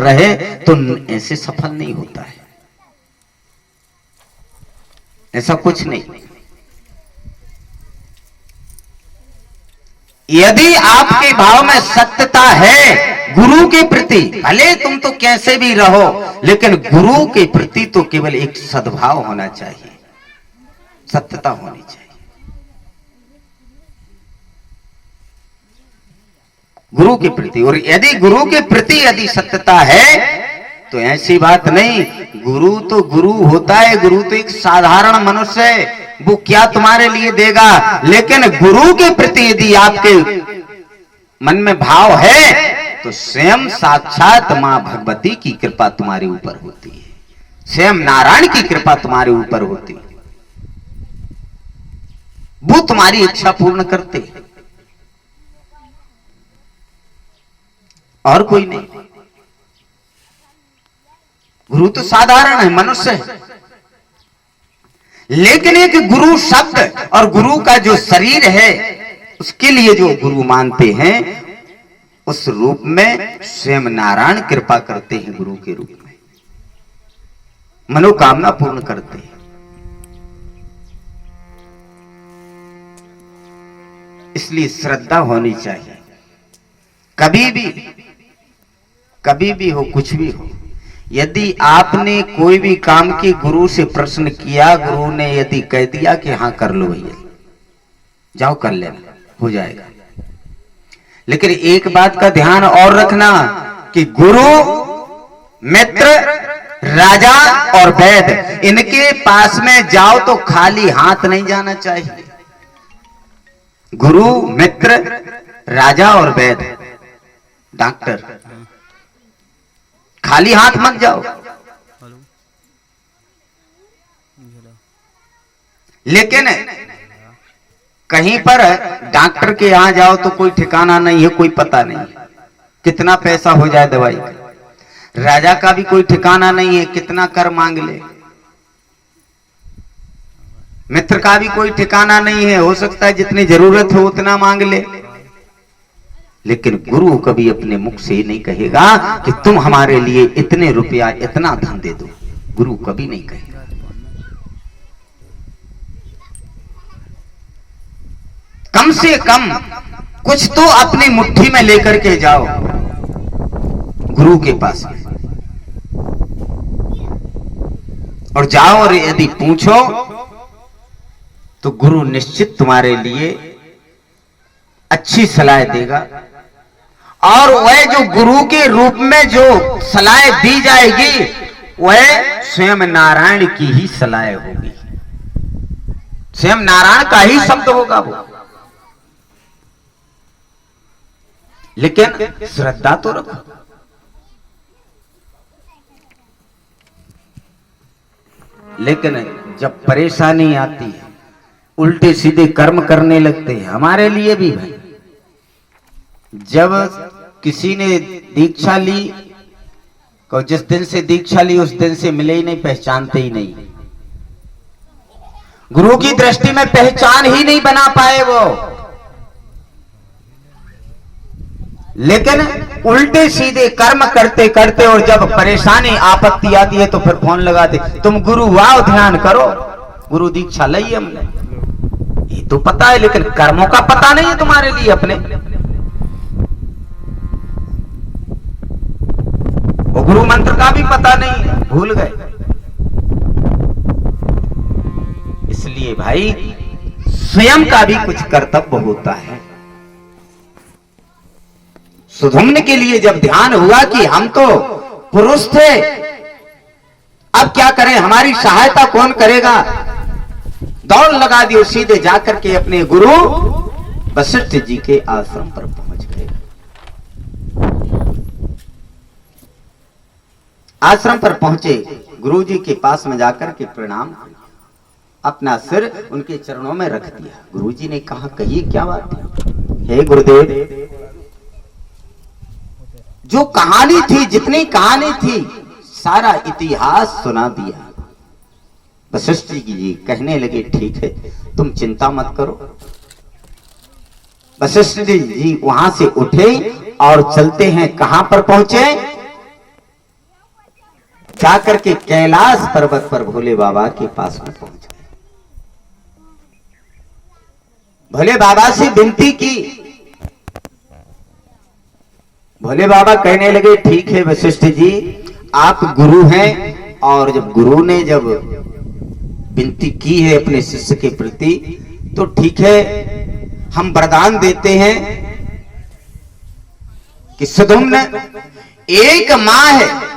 रहे तो ऐसे सफल नहीं होता है, ऐसा कुछ नहीं। यदि आपके भाव में सत्यता है गुरु के प्रति, भले तुम तो कैसे भी रहो, लेकिन गुरु के प्रति तो केवल एक सद्भाव होना चाहिए, सत्यता होनी चाहिए। गुरु के प्रति, और यदि गुरु के प्रति यदि सत्यता है तो ऐसी बात नहीं, गुरु तो गुरु होता है, गुरु तो एक साधारण मनुष्य है, वो क्या तुम्हारे लिए देगा, लेकिन गुरु के प्रति यदि आपके मन में भाव है तो स्वयं साक्षात मां भगवती की कृपा तुम्हारे ऊपर होती है, स्वयं नारायण की कृपा तुम्हारे ऊपर होती है, वो तुम्हारी इच्छा पूर्ण करते हैं, और कोई नहीं। गुरु तो साधारण है, मनुष्य है, लेकिन एक गुरु शब्द और गुरु का जो शरीर है उसके लिए जो गुरु मानते हैं, उस रूप में स्वयं नारायण कृपा करते हैं, गुरु के रूप में मनोकामना पूर्ण करते हैं। इसलिए श्रद्धा होनी चाहिए, कभी भी हो, कुछ भी हो। यदि आपने कोई भी काम की गुरु से प्रश्न किया, गुरु ने यदि कह दिया कि हाँ कर लो भैया, जाओ कर लेना, हो जाएगा। लेकिन एक बात का ध्यान और रखना कि गुरु, मित्र, राजा और वैद्य, इनके पास में जाओ तो खाली हाथ नहीं जाना चाहिए। गुरु, मित्र, राजा और वैद्य, डॉक्टर, खाली हाथ मत जाओ। लेकिन कहीं पर डॉक्टर के यहां जाओ तो कोई ठिकाना नहीं है, कोई पता नहीं कितना पैसा हो जाए दवाई का। राजा का भी कोई ठिकाना नहीं है, कितना कर मांग ले। मित्र का भी कोई ठिकाना नहीं है, हो सकता है जितनी जरूरत हो उतना मांग ले। लेकिन गुरु कभी अपने मुख से नहीं कहेगा कि तुम हमारे लिए इतने रुपया, इतना धन दे दो, गुरु कभी नहीं कहेगा। कम से कम कुछ तो अपनी मुट्ठी में लेकर के जाओ गुरु के पास में, और जाओ और यदि पूछो तो गुरु निश्चित तुम्हारे लिए अच्छी सलाह देगा। और वह जो गुरु के रूप में जो सलाह दी जाएगी वह स्वयं नारायण की ही सलाह होगी, स्वयं नारायण का ही शब्द होगा वो। लेकिन श्रद्धा तो रखो। लेकिन जब परेशानी आती है, उल्टे सीधे कर्म करने लगते हैं, हमारे लिए भी भाई, जब किसी ने दीक्षा ली, तो जिस दिन से दीक्षा ली उस दिन से मिले ही नहीं, पहचानते ही नहीं, गुरु की दृष्टि में पहचान ही नहीं बना पाए वो। लेकिन उल्टे सीधे कर्म करते करते, और जब परेशानी आपत्ति आती है तो फिर फोन लगाते, तुम गुरु आओ ध्यान करो, गुरु दीक्षा ली हमने, ये तो पता है, लेकिन कर्मों का पता नहीं है तुम्हारे लिए अपने। वो गुरु मंत्र का भी पता नहीं है, भूल गए। इसलिए भाई स्वयं का भी कुछ कर्तव्य होता है। सुधुम्न के लिए जब ध्यान हुआ कि हम तो पुरुष थे, अब क्या करें, हमारी सहायता कौन करेगा, दौड़ लगा दी, सीधे जाकर के अपने गुरु वशिष्ठ जी के आश्रम पर पहुंच गए। आश्रम पर पहुंचे, गुरु जी के पास में जाकर के प्रणाम, अपना सिर उनके चरणों में रख दिया। गुरु जी ने कहा, कहिए क्या बात है। हे गुरुदेव, जो कहानी थी, जितनी कहानी थी, सारा इतिहास सुना दिया। वशिष्ठ जी कहने लगे, ठीक है, तुम चिंता मत करो। वशिष्ठ जी वहां से उठे और चलते हैं, कहां पर पहुंचे, जाकर के कैलाश पर्वत पर भोले बाबा के पास में पहुंच गए। भोले बाबा से विनती की। भोले बाबा कहने लगे, ठीक है वशिष्ठ जी, आप गुरु हैं, और जब गुरु ने जब विनती की है अपने शिष्य के प्रति, तो ठीक है, हम वरदान देते हैं कि सुधुम्न एक माह है